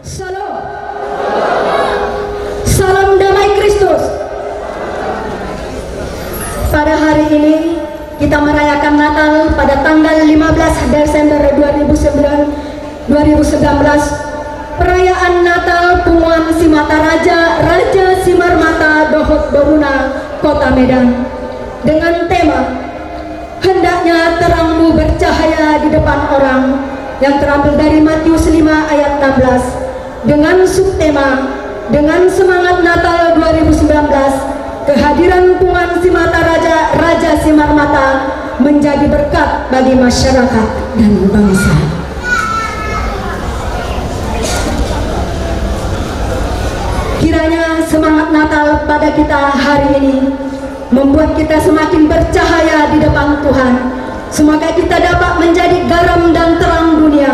Salam. Salam damai Kristus. Pada hari ini kita merayakan Natal pada tanggal 15 Desember 2019. Perayaan Natal Punguan Simata Raja, Raja Simarmata Dohot Boruna, Kota Medan, dengan tema "Hendaknya terangmu bercahaya di depan orang", yang terambil dari Matius 5 ayat 16, dengan subtema "Dengan semangat Natal 2019, kehadiran Punguan Simata Raja, Raja Simarmata menjadi berkat bagi masyarakat dan bangsa. Kiranya semangat Natal pada kita hari ini membuat kita semakin bercahaya di depan Tuhan. Semoga kita dapat menjadi garam dan terang dunia.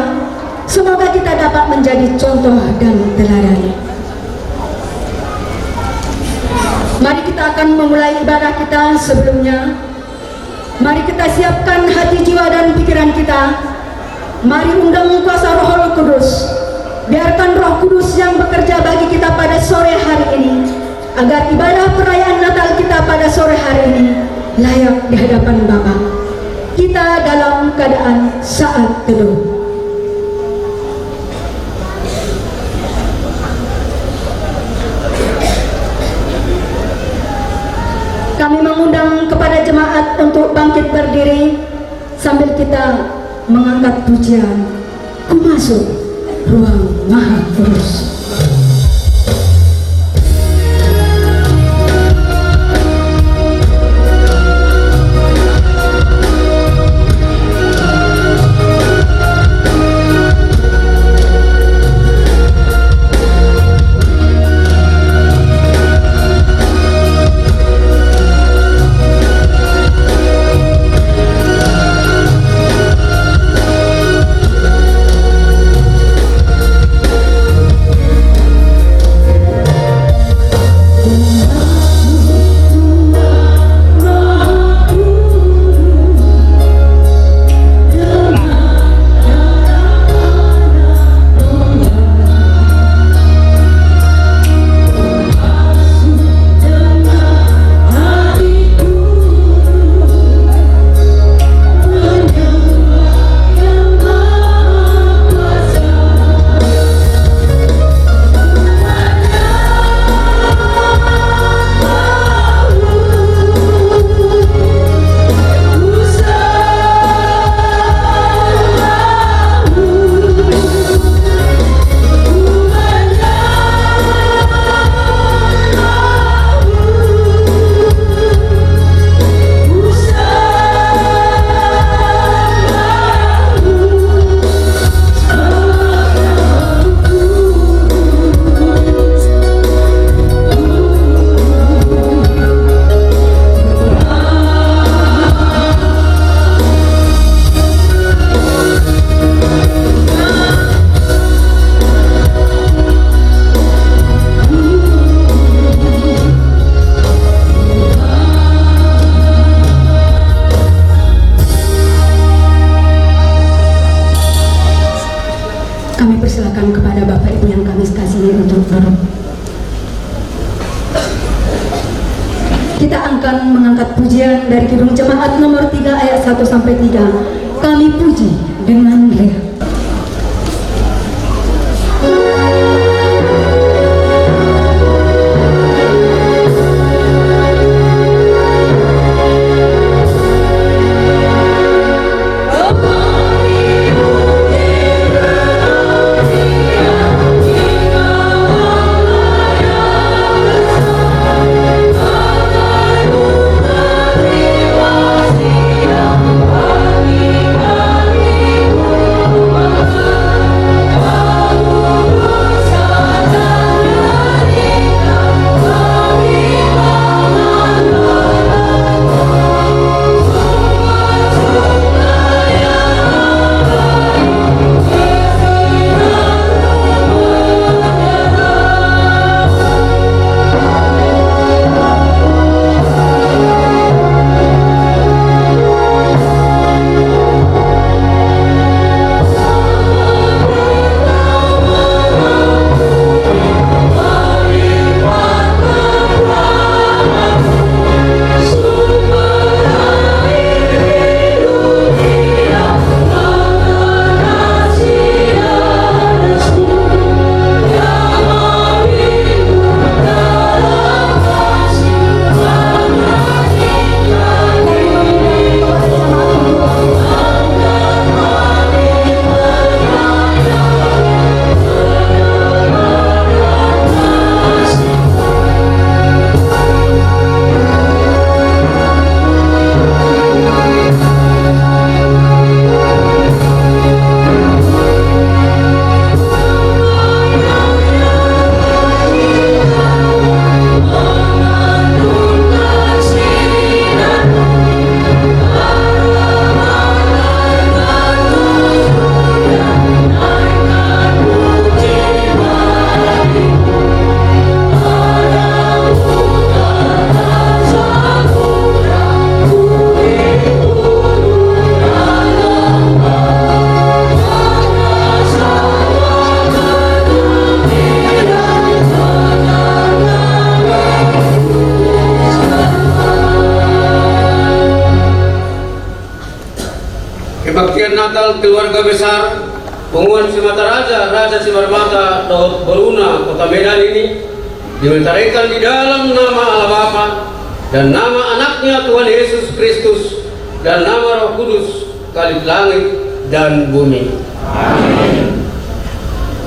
Semoga kita dapat menjadi contoh dan teladan. Mari kita akan memulai ibadah kita. Sebelumnya, mari kita siapkan hati, jiwa, dan pikiran kita. Mari undang kuasa Roh Kudus. Biarkan Roh Kudus yang bekerja bagi kita pada sore hari ini, agar ibadah perayaan Natal kita pada sore hari ini layak di hadapan Bapa. Kita dalam keadaan saat teduh. Kami mengundang kepada jemaat untuk bangkit berdiri sambil kita mengangkat pujian "Ku Masuk Ruang Maha Kudus". Kami persilakan kepada Bapak Ibu yang kami kasihi untuk duduk. Kita akan mengangkat pujian dari Kidung Jemaat nomor 3 ayat 1 sampai 3. Kami puji dengan leha. Oh, Keluarga besar Pengumuman Simata Raja, Raja Simarmata Daud Boruna, Kota Medan ini dimentaraikan di dalam nama Allah Bapa dan nama anaknya Tuhan Yesus Kristus dan nama Roh Kudus, Khalid langit dan bumi. Amin.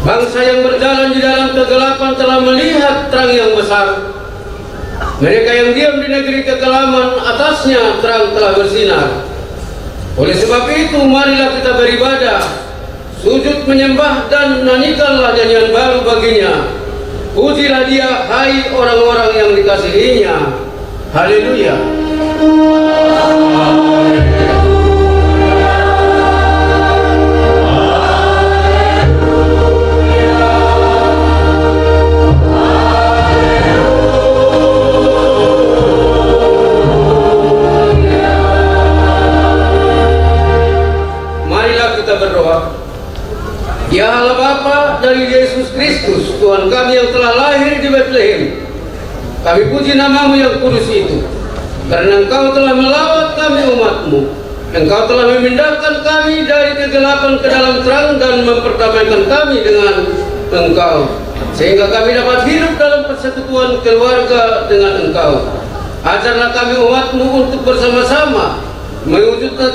Bangsa yang berjalan di dalam kegelapan telah melihat terang yang besar. Mereka yang diam di negeri kekelaman, atasnya terang telah bersinar. Oleh sebab itu, marilah kita beribadah, sujud menyembah dan nyanyikanlah nyanyian baru baginya. Pujilah dia, hai orang-orang yang dikasihinya. Haleluya. Ya Allah Bapa dari Yesus Kristus, Tuhan kami yang telah lahir di Bethlehem, kami puji namamu yang kudus itu, karena Engkau telah melawat kami umatmu. Engkau telah memindahkan kami dari kegelapan ke dalam terang dan mempertamaikan kami dengan Engkau, sehingga kami dapat hidup dalam persekutuan keluarga dengan Engkau. Ajarlah kami umatmu untuk bersama-sama mewujudkan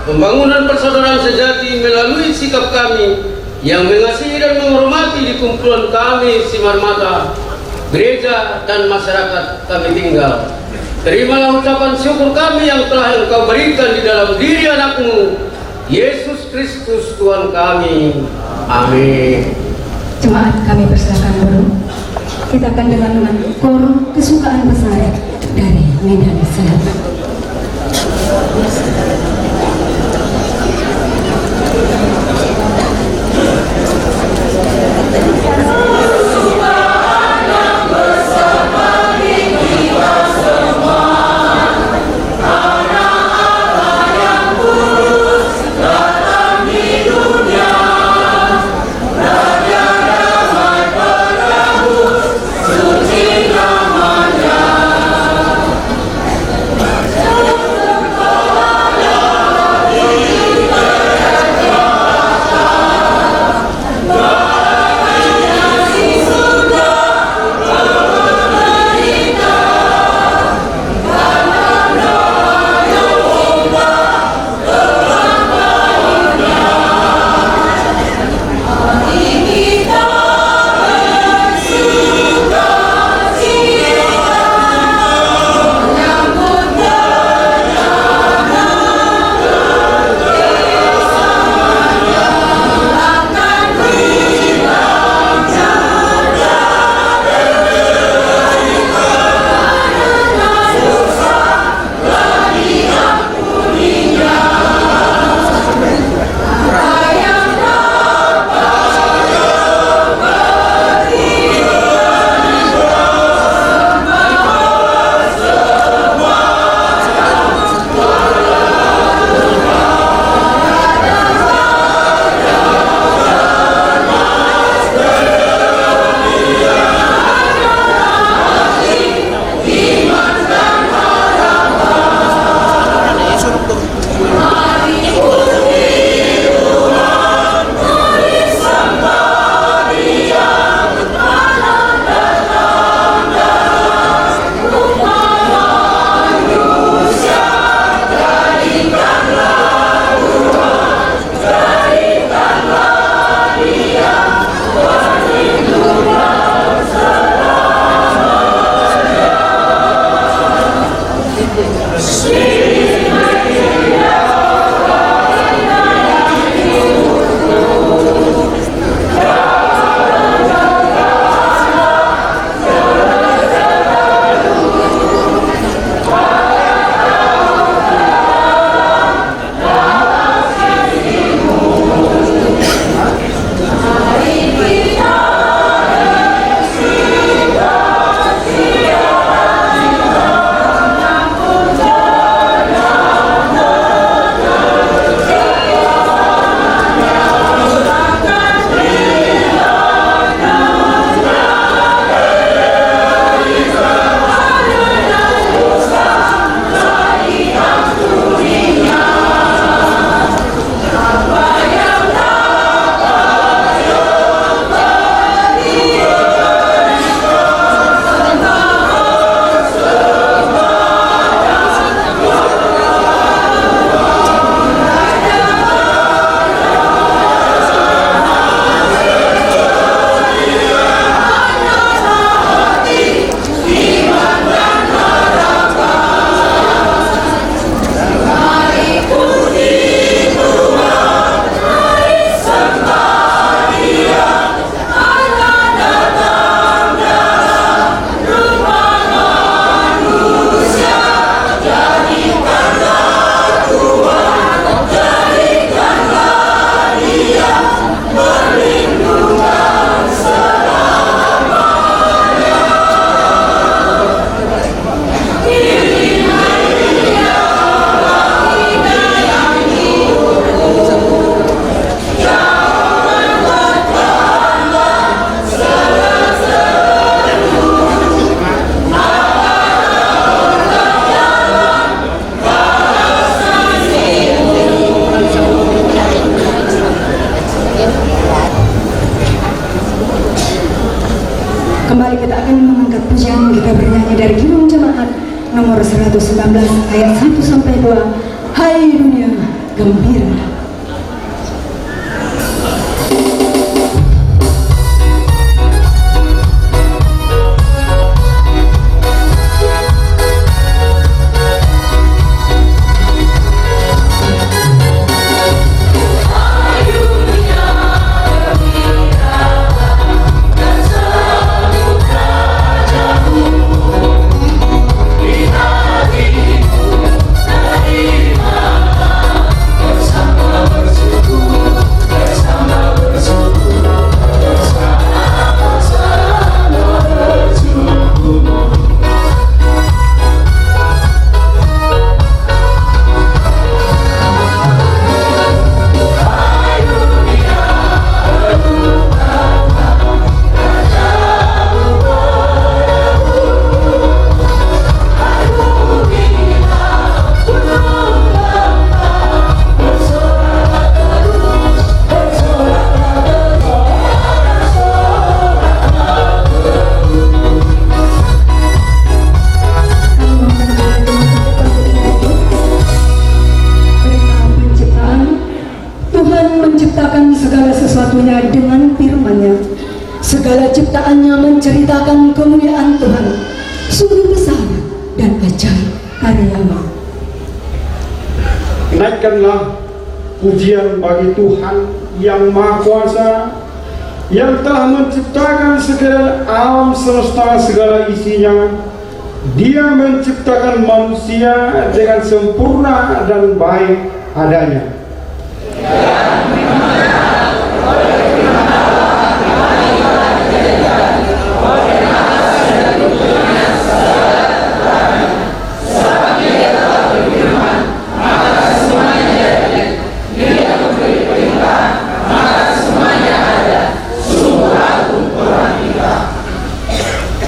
pembangunan persaudaraan sejati melalui sikap kami yang mengasihi dan menghormati di kumpulan kami Simarmata, gereja dan masyarakat kami tinggal. Terimalah ucapan syukur kami yang telah Engkau berikan di dalam diri anakmu Yesus Kristus Tuhan kami. Amin. Jemaat kami persilakan guru. Kita akan dengan kor kesukaan besar dari Medan Selatan. Namanya Kembali kita akan mengangkat pujian, kita bernyanyi dari Kidung Jemaat nomor 119 ayat 1 sampai 2. Hai dunia gembira. Dengan firman-Nya, segala ciptaannya menceritakan kemuliaan Tuhan. Sungguh besar dan ajaib karya-Nya. Naikkanlah pujian bagi Tuhan yang Maha Kuasa, yang telah menciptakan segala alam semesta segala isinya. Dia menciptakan manusia dengan sempurna dan baik adanya.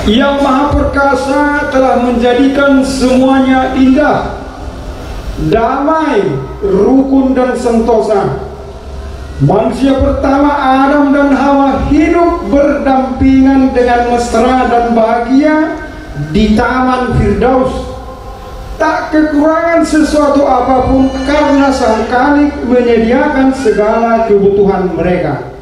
Yang Maha Perkasa telah menjadikan semuanya indah, damai, rukun dan sentosa. Manusia pertama Adam dan Hawa hidup berdampingan dengan mesra dan bahagia di Taman Firdaus. Tak kekurangan sesuatu apapun karena Sang Khalik menyediakan segala kebutuhan mereka.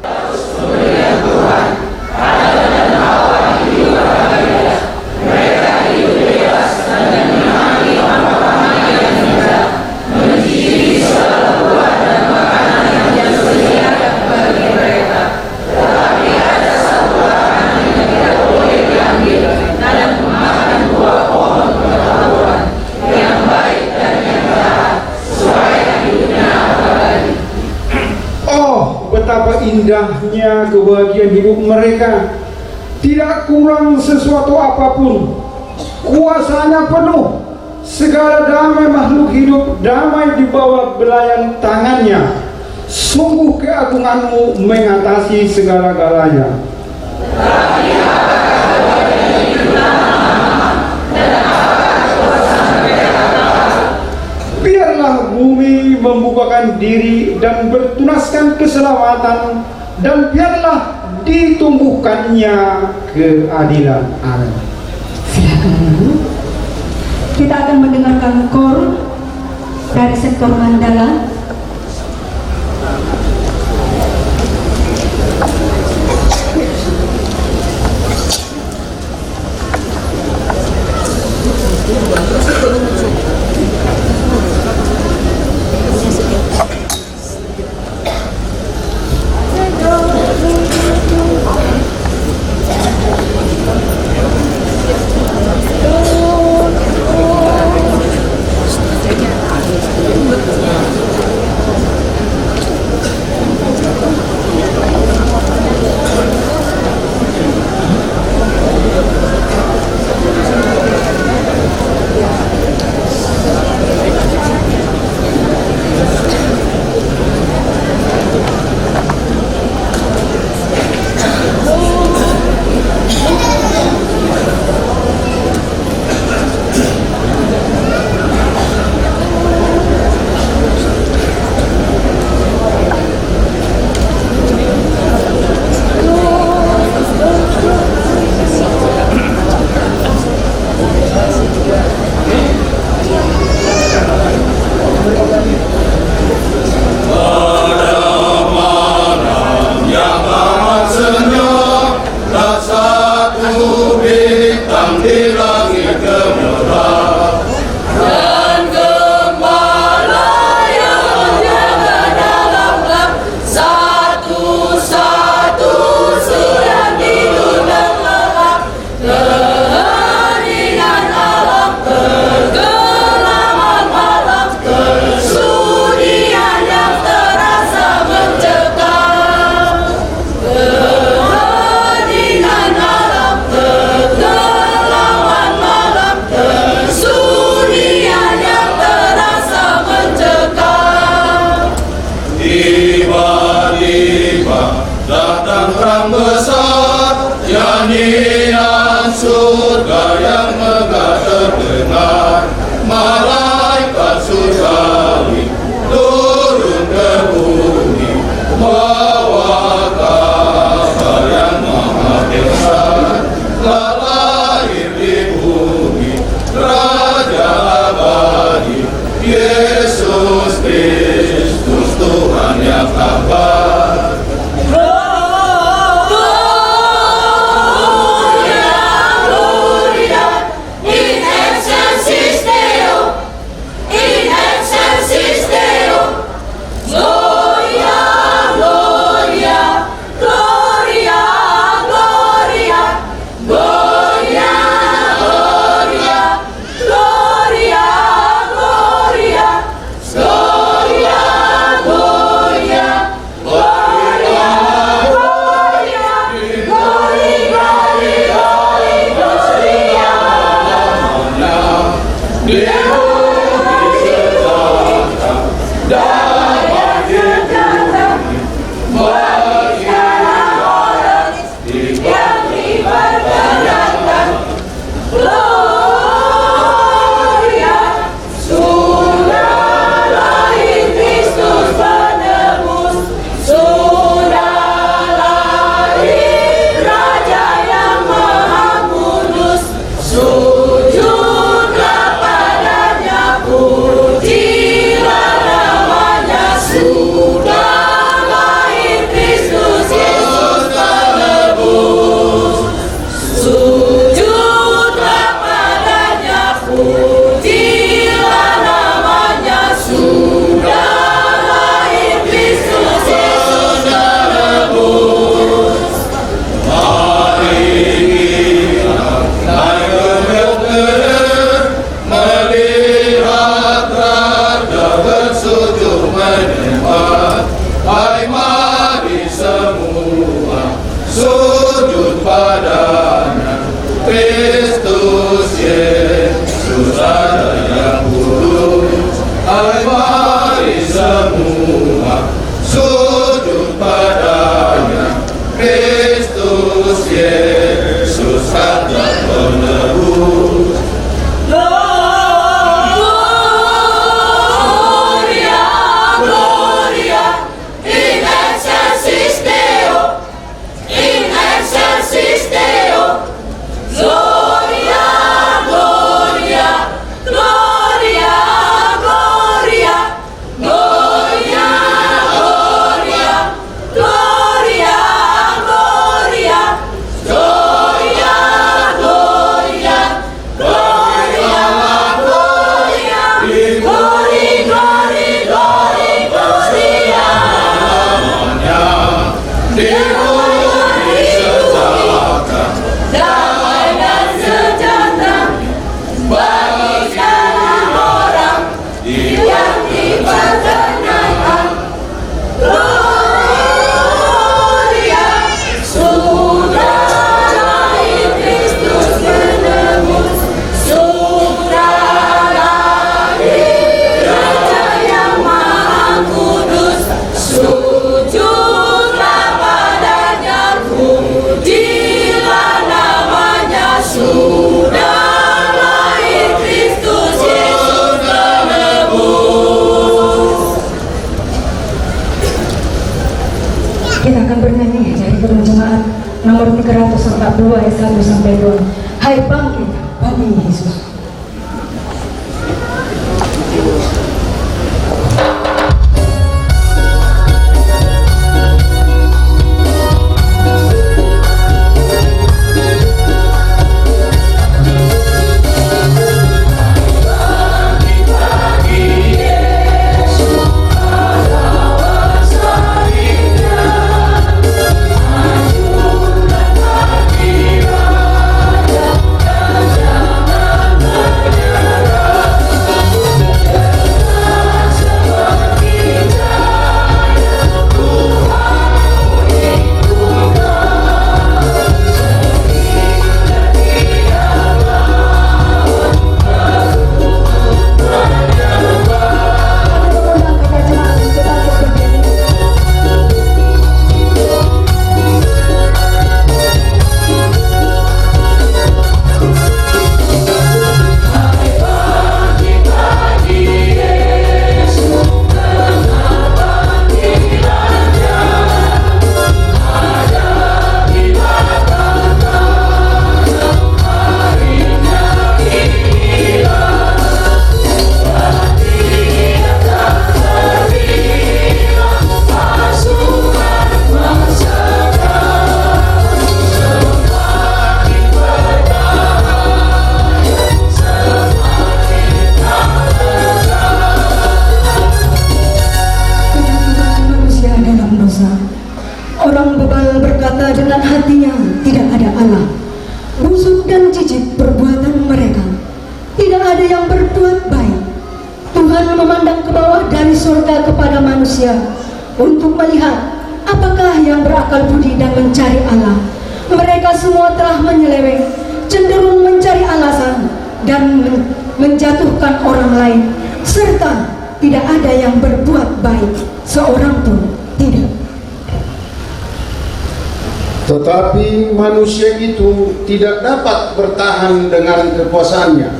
Betapa indahnya kebahagiaan hidup mereka, tidak kurang sesuatu apapun, kuasanya penuh, segala damai makhluk hidup damai di bawah belayan tangannya. Sungguh keagunganmu mengatasi segala-galanya. Biarlah bumi membukakan diri dan bertunaskan keselamatan, dan biarlah ditumbuhkannya keadilan. Amin. Silakan Ibu. Kita akan mendengarkan kor dari sektor Mandala. datang terang besar, nyanyian surga yang megah terdengar. Malaikat surgawi turun ke bumi, bawa kabar yang maha besar. Telah lahir di bumi Raja abadi, Yesus Kristus Tuhan yang kabar. Hai mari semua sujud padanya, Kristus Yesus Raja yang kudus. Hai mari semua sujud padanya, Kristus Yesus Raja penebus. Kita akan bernyanyi dari Guru Jemaat nomor 342 ayat 1 sampai 2. Hai bangkit, bagi Yesus. Jangan Orang bebal berkata dengan hatinya, tidak ada Allah. Busuk dan jijik perbuatan mereka. Tidak ada yang berbuat baik. Tuhan memandang ke bawah dari surga kepada manusia untuk melihat apakah yang berakal budi dan mencari Allah. Mereka semua telah menyeleweng, cenderung mencari alasan dan menjatuhkan orang lain, serta tidak ada yang berbuat baik, seorang pun tidak. Tetapi manusia itu tidak dapat bertahan dengan kekuasaannya.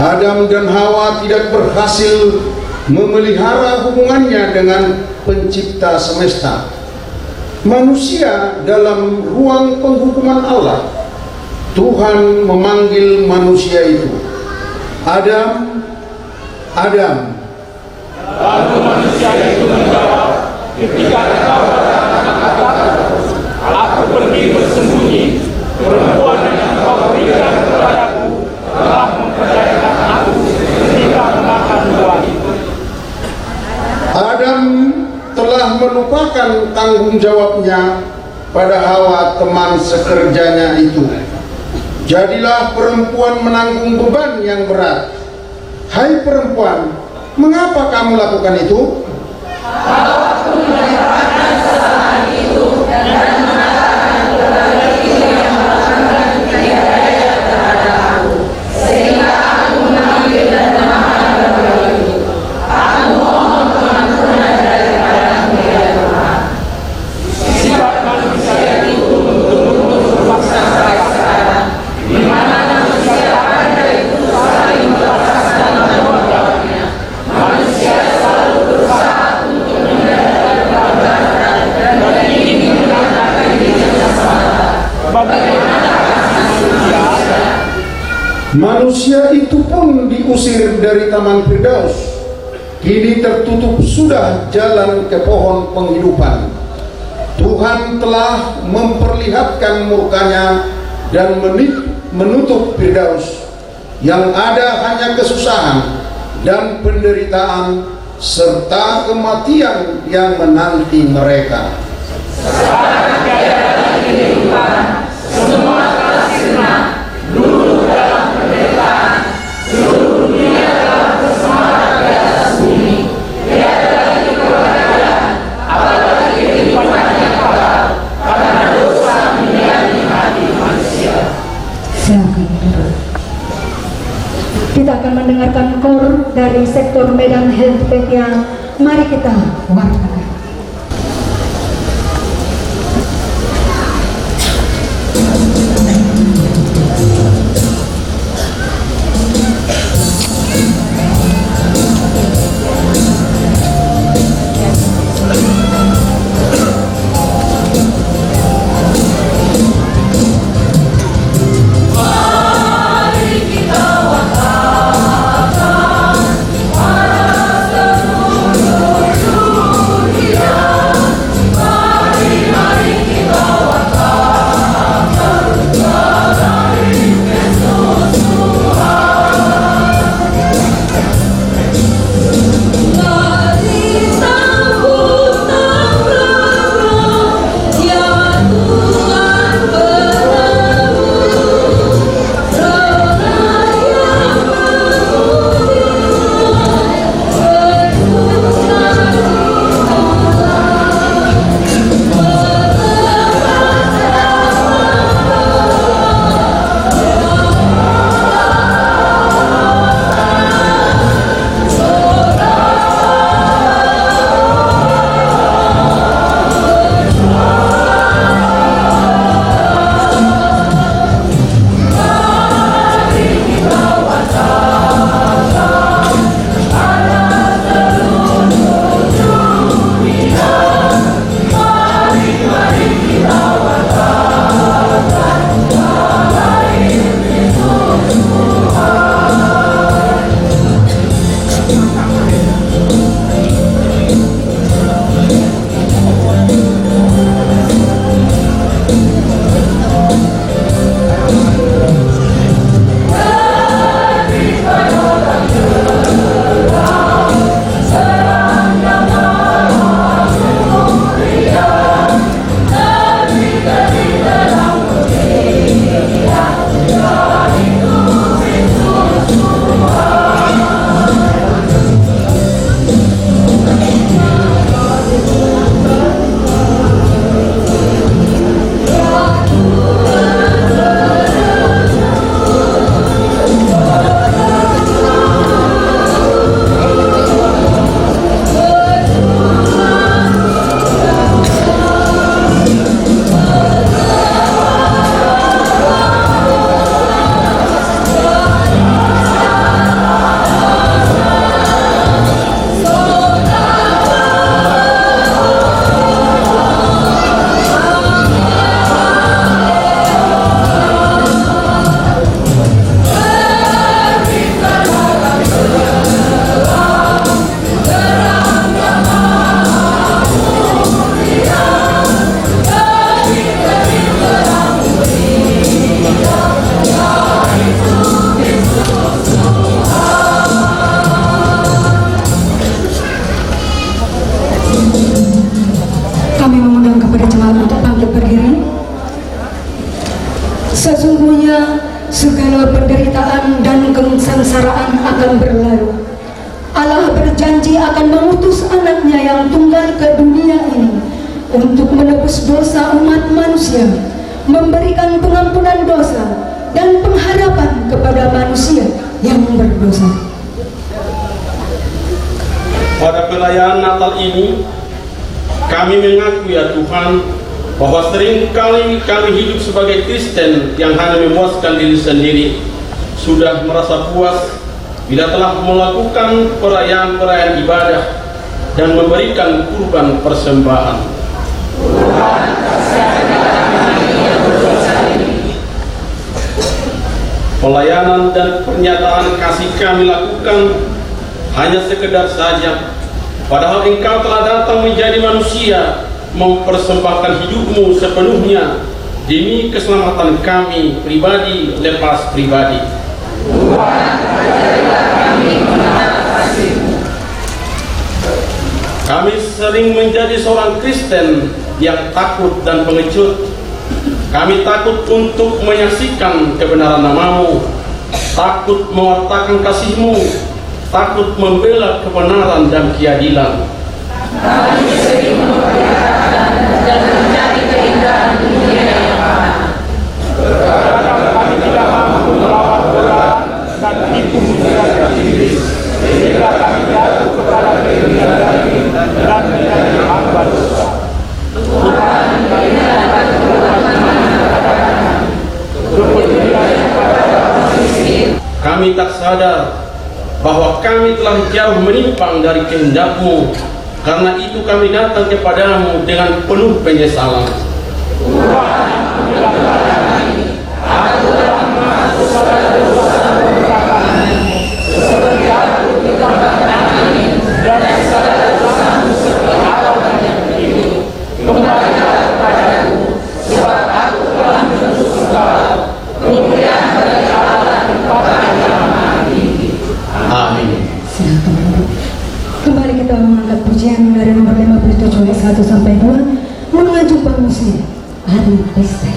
Adam dan Hawa tidak berhasil memelihara hubungannya dengan pencipta semesta. Manusia dalam ruang penghukuman Allah. Tuhan memanggil manusia itu, Adam, Adam. Lalu manusia itu menjawab, ketika engkau katakan, aku pergi bersembunyi, perempuan yang kau berikan kepadaku telah memperdayakan aku ketika memakan buah itu. Adam telah melupakan tanggung jawabnya pada Hawa, teman sekerjanya itu. Jadilah perempuan menanggung beban yang berat. Hai perempuan, mengapa kamu lakukan itu? Aku menyatakan kesalahan itu dan mengatakan kepada itu yang melakukan tidak daya terhadap aku, sehingga aku mengambil dan memakan buah itu. Aku mohon pengampunan daripada-Mu ya Tuhan. Sifat manusia itu betul-betul terpaksa sekarang, di mana manusia ada itu saling melepaskan tanggung jawabnya. Manusia selalu berusaha untuk menjadi kebenaran dan ingin menangkan dirinya semata. Bagaimana manusia? Manusia itu pun diusir dari Taman Firdaus. Kini tertutup sudah jalan ke pohon penghidupan. Tuhan telah memperlihatkan murkanya dan menutup Firdaus. Yang ada hanya kesusahan dan penderitaan serta kematian yang menanti mereka. Sekarang tiada kehidupan, semua telah sirna, dulu dalam penderitaan, seluruh dunia telah bersemangat di atas bumi. Tiada lagi kebahagiaan, apalagi kehidupan yang kekal, karena dosa menjadi hati manusia. Silakan duduk. Kita akan mendengarkan kor dari sektor Medan Helvetia. Mari kita wartakan. Para seluruh bangkit berdiri. Sesungguhnya segala penderitaan dan kesengsaraan akan berlalu. Allah berjanji akan mengutus anaknya yang tunggal ke dunia ini untuk menebus dosa umat manusia, memberikan pengampunan dosa dan pengharapan kepada manusia yang berdosa. Pada perayaan Natal ini, kami mengaku ya Tuhan, bahwa sering kali kami hidup sebagai Kristen yang hanya memuaskan diri sendiri, sudah merasa puas bila telah melakukan perayaan-perayaan ibadah dan memberikan kurban persembahan. Pelayanan dan pernyataan kasih kami lakukan hanya sekedar saja, padahal Engkau telah datang menjadi manusia, mempersembahkan hidupmu sepenuhnya demi keselamatan kami pribadi lepas pribadi. Kami sering menjadi seorang Kristen yang takut dan pengecut. Kami takut untuk menyaksikan kebenaran nama-Mu, takut mewartakan kasih-Mu, takut membela kebenaran dan keadilan. Kami sering memperlihatkan dan mencari keindahan dunia yang fana. Terkadang kami tidak mampu melawan godaan dan tipu muslihat iblis, sehingga kami jatuh kepada keinginan daging dan menjadi hamba dosa. Tuhan mengingatkan Kami tak sadar bahwa kami telah jauh menyimpang dari kehendak-Mu. Karena itu kami datang kepadamu dengan penuh penyesalan. Kembali kita mengangkat pujian dari nomor 57 ayat 1 sampai 2 mengajumkan muslim Hari Pesta.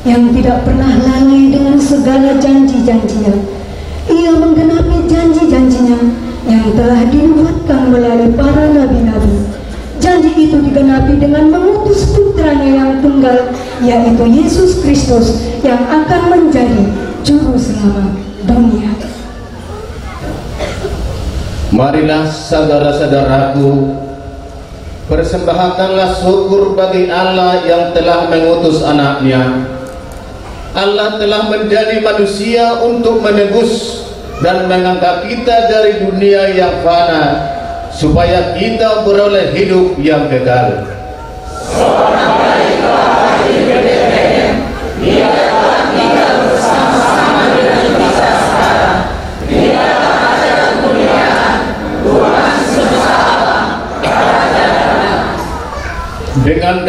Yang tidak pernah lalai dengan segala janji-janjinya. Ia menggenapi janji-janjinya yang telah dinubuatkan melalui para nabi-nabi. Janji itu digenapi dengan mengutus putranya yang tunggal, yaitu Yesus Kristus, yang akan menjadi juru selamat dunia. Marilah saudara-saudaraku, persembahkanlah syukur bagi Allah yang telah mengutus anaknya. Allah telah menjadi manusia untuk menebus dan mengangkat kita dari dunia yang fana, supaya kita beroleh hidup yang kekal. Seorang bayi telah lahir di Betlehem, Dia telah tinggal bersama-sama dengan kita sekarang. Dia dengan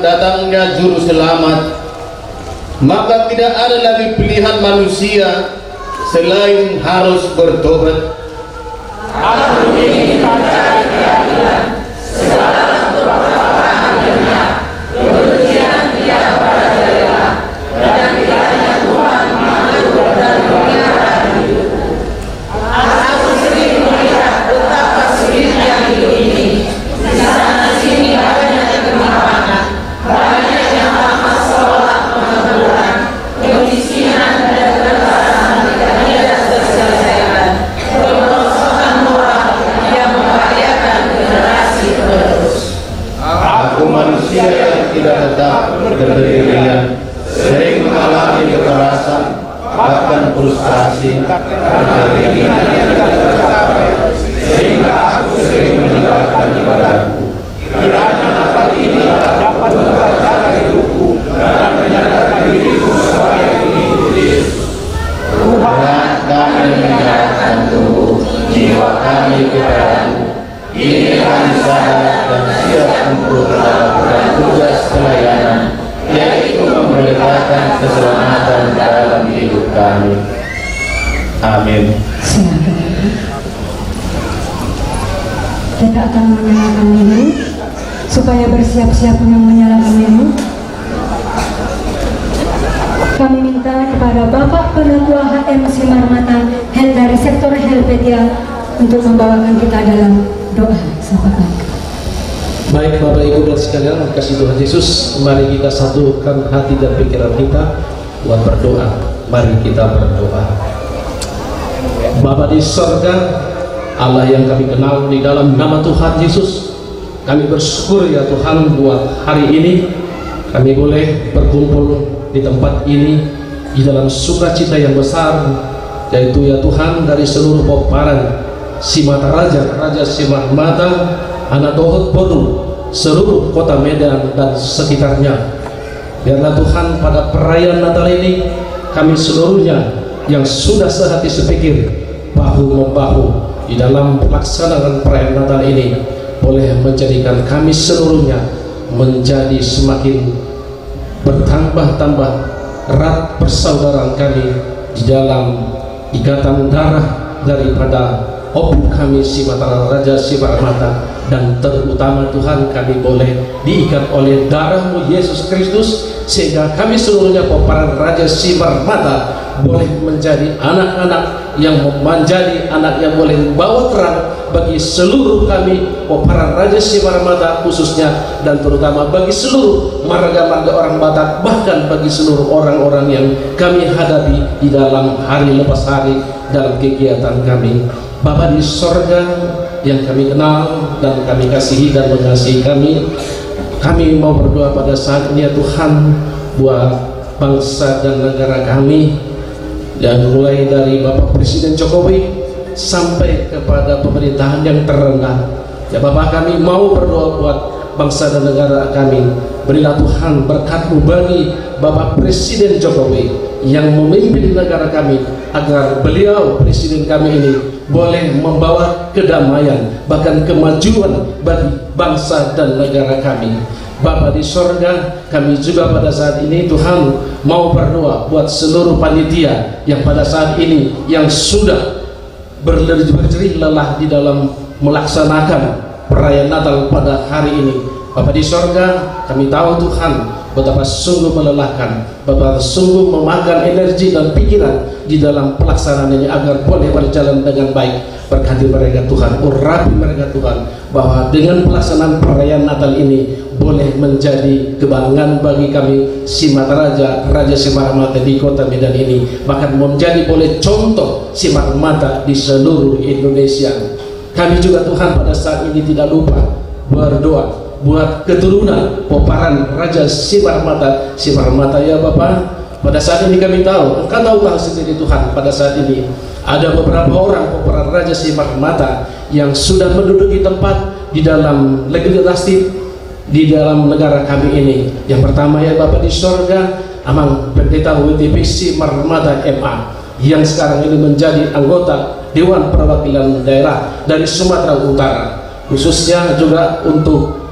datangnya juru selamat, maka tidak ada lagi pilihan manusia selain harus bertobat. Aku ingin mencari keadilan, segala bentuk perkataan dunia, kebencian tidak pada rela, dan kiranya Tuhan mengatur dan memelihara hidupku. Aku sering melihat betapa sulitnya hidup ini. Di sana sini banyak ketimpangan, banyak yang amat seolah pengangguran, kemiskinan dan kekerasan tidak ada terselesaikan, pemerosot moral yang membahayakan generasi penerus. Aku manusia yang tidak tetap berdirian, sering mengalami kekerasan, bahkan frustrasi, sehingga aku sering meninggalkan ibadahku. Kiranya nafas ini dapat membaca hidupku dan menyatakan diriku sebagai Yesus. Tuhan, kami menyerahkan tubuh, jiwa kami kepadamu. Ini kami sadar dan siap untuk melakukan tugas pelayanan, yaitu memberitakan keselamatan dalam hidup kami. Amin. Kita akan menyalakan lilin supaya bersiap-siap menyalakan lilin. Kami minta kepada Bapak Penatua HM Simarmata Hel dari sektor Helvetia untuk membawakan kita dalam doa sahabat. Baik Bapak Ibu dan sekalian, kasih Tuhan Yesus, mari kita satukan hati dan pikiran kita buat berdoa. Mari kita berdoa. Bapa di sorga, Allah yang kami kenal, di dalam nama Tuhan Yesus, kami bersyukur ya Tuhan buat hari ini kami boleh berkumpul di tempat ini di dalam sukacita yang besar, yaitu ya Tuhan dari seluruh peparan Simata Raja, Raja Simarmata, anak Dohot Boru, seluruh kota Medan dan sekitarnya. Biarlah Tuhan pada perayaan Natal ini kami seluruhnya yang sudah sehati sepikir bahu-membahu di dalam pelaksanaan perayaan Natal ini boleh menjadikan kami seluruhnya menjadi semakin bertambah-tambah erat persaudaraan kami di dalam ikatan darah daripada Opung kami Simata Raja Simarmata, dan terutama Tuhan kami boleh diikat oleh darah-Mu Yesus Kristus, sehingga kami seluruhnya peparan Raja Simarmata boleh menjadi anak-anak yang menjadi anak yang boleh membawa terang bagi seluruh kami peparan Raja Simarmata khususnya, dan terutama bagi seluruh marga-marga orang Batak, bahkan bagi seluruh orang-orang yang kami hadapi di dalam hari lepas hari dalam kegiatan kami. Bapa di sorga yang kami kenal dan kami kasihi dan mengasihi kami mau berdoa pada saat ini ya Tuhan buat bangsa dan negara kami, dan mulai dari Bapak Presiden Jokowi sampai kepada pemerintahan yang terendah ya Bapak, kami mau berdoa buat bangsa dan negara kami. Berilah Tuhan berkat-Mu bagi Bapak Presiden Jokowi yang memimpin negara kami, agar beliau Presiden kami ini boleh membawa kedamaian bahkan kemajuan bagi bangsa dan negara kami. Bapa di sorga, kami juga pada saat ini Tuhan mau berdoa buat seluruh panitia yang pada saat ini yang sudah berjerih lelah di dalam melaksanakan perayaan Natal pada hari ini. Bapa di sorga, kami tahu Tuhan betapa sungguh melelahkan, betapa sungguh memakan energi dan pikiran di dalam pelaksanaan ini agar boleh berjalan dengan baik. Berkati mereka Tuhan, urapi mereka Tuhan, bahwa dengan pelaksanaan perayaan Natal ini boleh menjadi kebanggaan bagi kami Simata Raja, Raja Simarmata di kota Medan ini, bahkan menjadi boleh contoh Simarmata di seluruh Indonesia. Kami juga Tuhan pada saat ini tidak lupa berdoa buat keturunan peparan Raja Simarmata ya Bapak. Pada saat ini kami tahu, Engkau tahulah sendiri Tuhan, pada saat ini ada beberapa orang peparan Raja Simarmata yang sudah menduduki tempat di dalam legislatif di dalam negara kami ini. Yang pertama ya Bapak di sorga, Amang Pendeta WTP Simarmata MA yang sekarang ini menjadi anggota Dewan Perwakilan Daerah dari Sumatera Utara, khususnya juga untuk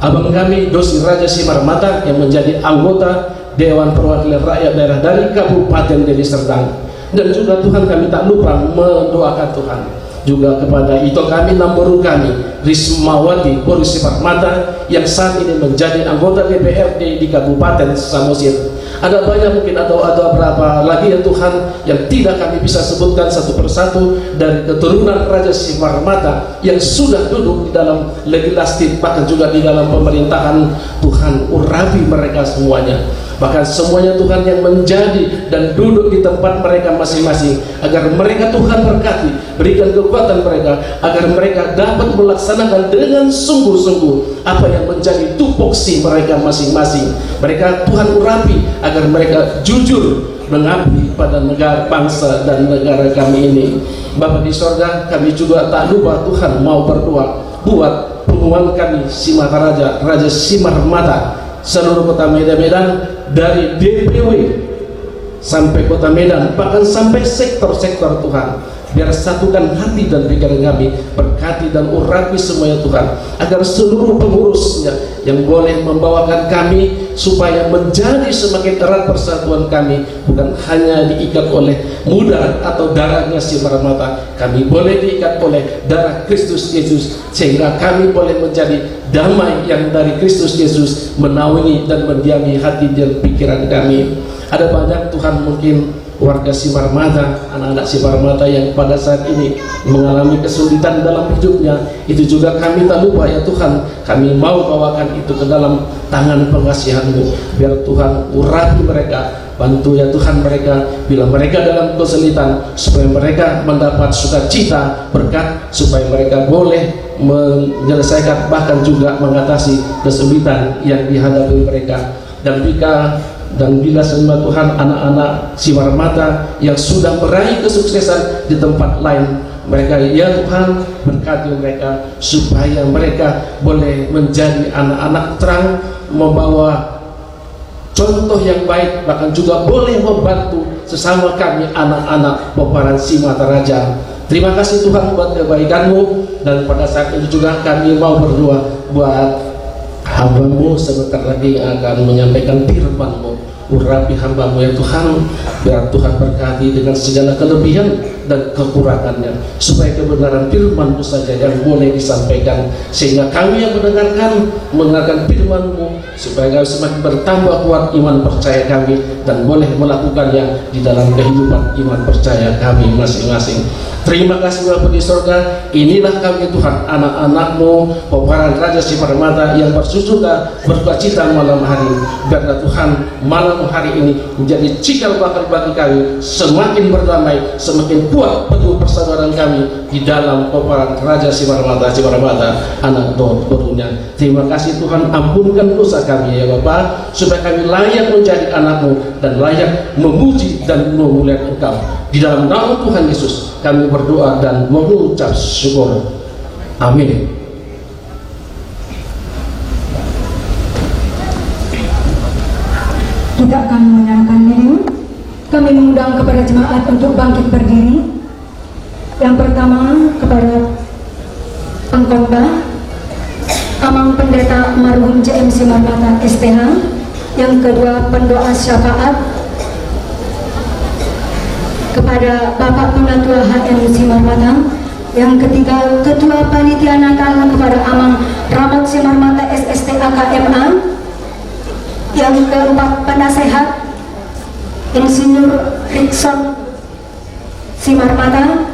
abang kami Dosi Raja Simarmata yang menjadi anggota Dewan Perwakilan Rakyat Daerah dari Kabupaten Deli Serdang. Dan juga Tuhan kami tak lupa mendoakan Tuhan juga kepada ito kami namboru kami Rismawati Boru Simarmata yang saat ini menjadi anggota DPRD di Kabupaten Samosir. Ada banyak mungkin atau berapa lagi ya Tuhan yang tidak kami bisa sebutkan satu persatu dari keturunan Raja Simarmata yang sudah duduk di dalam legislatif bahkan juga di dalam pemerintahan. Tuhan urapi mereka semuanya, bahkan semuanya Tuhan yang menjadi dan duduk di tempat mereka masing-masing, agar mereka Tuhan berkati, berikan kekuatan mereka agar mereka dapat melaksanakan dengan sungguh-sungguh apa yang menjadi tupoksi mereka masing-masing. Mereka Tuhan urapi agar mereka jujur mengabdi pada negara, bangsa dan negara kami ini. Bapa di sorga, kami juga tak lupa Tuhan mau berdoa buat pengumuman kami Simataraja Raja Simarmata seluruh kota Medan dari DPW sampai kota Medan, bahkan sampai sektor-sektor Tuhan. Biar satukan hati dan pikiran kami, berkati dan urapi semuanya Tuhan, agar seluruh pengurusnya yang boleh membawakan kami supaya menjadi semakin erat persatuan kami, bukan hanya diikat oleh muda atau darahnya Simarmata, kami boleh diikat oleh darah Kristus Yesus, sehingga kami boleh menjadi damai yang dari Kristus Yesus menaungi dan mendiami hati dan pikiran kami. Ada banyak Tuhan mungkin warga Simarmata, anak-anak Simarmata yang pada saat ini mengalami kesulitan dalam hidupnya. Itu juga kami tak lupa ya Tuhan, kami mau bawakan itu ke dalam tangan pengasihan-Mu. Biar Tuhan urapi mereka, bantu ya Tuhan mereka bila mereka dalam kesulitan, supaya mereka mendapat sukacita, berkat, supaya mereka boleh menyelesaikan bahkan juga mengatasi kesulitan yang dihadapi mereka. Dan bila semua Tuhan anak-anak Simarmata yang sudah meraih kesuksesan di tempat lain, mereka ya Tuhan berkati mereka supaya mereka boleh menjadi anak-anak terang, membawa contoh yang baik, bahkan juga boleh membantu sesama kami anak-anak Peparan Simataraja. Terima kasih Tuhan buat kebaikan-Mu, dan pada saat ini juga kami mau berdoa buat hamba-Mu sebentar lagi akan menyampaikan firman-Mu. Urapi hamba-Mu ya Tuhan, biar Tuhan berkati dengan segala kelebihan dan kekurangannya, supaya kebenaran firman-Mu saja yang boleh disampaikan, sehingga kami yang mendengarkan firman-Mu, supaya kami semakin bertambah kuat iman percaya kami dan boleh melakukannya di dalam kehidupan iman percaya kami masing-masing. Terima kasih Bapa di sorga. Inilah kami Tuhan, anak-anak-Mu, Peparan Raja Simarmata yang bersuka bersukacita malam hari. Biarlah Tuhan malam hari ini menjadi cikal bakal bagi kami, semakin berdamai, semakin kuat penuh persaudaraan kami di dalam Peparan Raja Simarmata, anak Dorunya. Terima kasih Tuhan, ampunkan dosa kami ya Bapa, supaya kami layak menjadi anak-Mu dan layak memuji dan memuliakan Engkau. Di dalam nama Tuhan Yesus kami berdoa dan mengucap syukur. Amin. Kita akan menyalakan lilin. Kami mengundang kepada jemaat untuk bangkit berdiri. Yang pertama kepada pengkhotbah Amang Pendeta Marhum JM Simarmata STH. Yang kedua pendoa syafaat kepada Bapak Penatua HM Simarmata. Yang ketiga Ketua Panitia Natal kepada Amang Rahmat Simarmata SST AKMA. Yang keempat penasehat Insinyur Rikson Simarmata.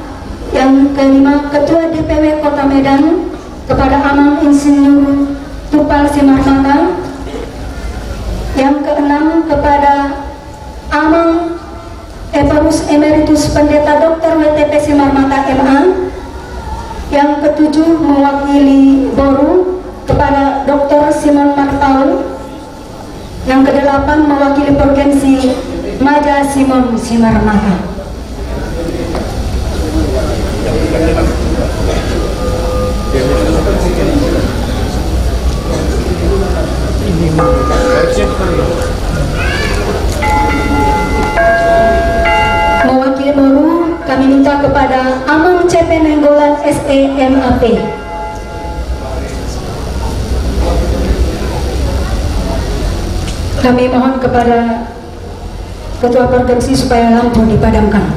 Yang kelima Ketua DPW Kota Medan kepada Amang Insinyur Tupal Simarmata. Yang keenam kepada Amang Evarus Emeritus Pendeta Dr. WTP Simarmata MA. Yang ketujuh mewakili Boru kepada Dr. Simon Martaul. Yang kedelapan mewakili Provinsi Maja Simon Simarmata. Mewakili Boru kami minta kepada Amang CP Nenggolan SE MAP. Kami mohon kepada Ketua Pergengsi supaya lampu dipadamkan.